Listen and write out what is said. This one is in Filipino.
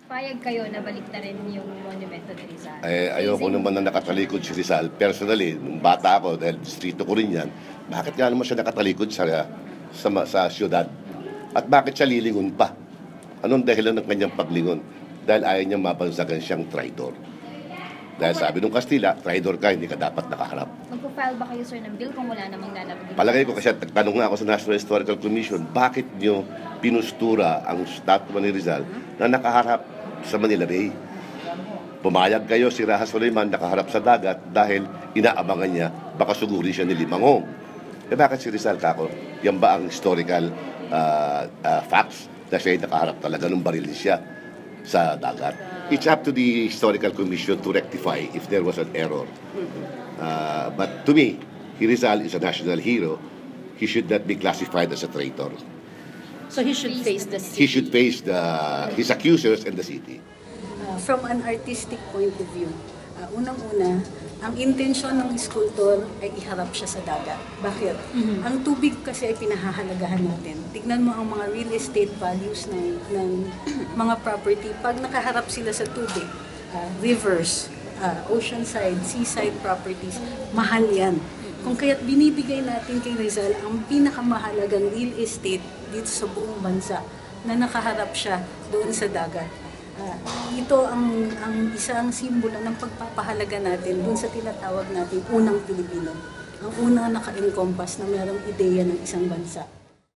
Payag kayo na balik na rin yung monumento ni Rizal? Ayoko naman na nakatalikod si Rizal. Personally, nung bata ako, dahil distrito ko rin yan, bakit nga naman siya nakatalikod sa syudad? At bakit siya lilingon pa? Anong dahilan ng kanyang paglingon? Dahil ayaw niyang mabansagan siyang traitor. Dahil sabi nung Kastila, traitor ka, hindi ka dapat nakaharap. Magpo-file ba kayo, sir, ng bill kung wala namang lalabag? Palagay ko kasi, tanong nga ako sa National Historical Commission, bakit niyo pinustura ang statwa ni Rizal na nakaharap sa Manila Bay? Pumayag kayo si Raha Suleiman nakaharap sa dagat dahil inaabangan niya baka sugurin siya ni Limangong. Bakit si Rizal kako? Yan ba ang historical facts na siya nakaharap talaga nung baril siya sa dagat? It's up to the Historical Commission to rectify if there was an error. But to me, Rizal is a national hero. He should not be classified as a traitor. So he should face the city. He should face his accusers and the city. From an artistic point of view, unang-una, ang intensyon ng sculptor ay iharap siya sa dagat. Bakit? Ang tubig kasi ay pinahahalagahan natin. Tignan mo ang mga real estate values ng mga property. Pag nakaharap sila sa tubig, rivers, oceanside, seaside properties, mahal yan. Kung kaya't binibigay natin kay Rizal ang pinakamahalagang real estate dito sa buong bansa na nakaharap siya doon sa dagat. Ito ang isang simbolo ng pagpapahalaga natin doon sa tinatawag natin unang Pilipino. Ang unang naka-encompass na mayroong ideya ng isang bansa.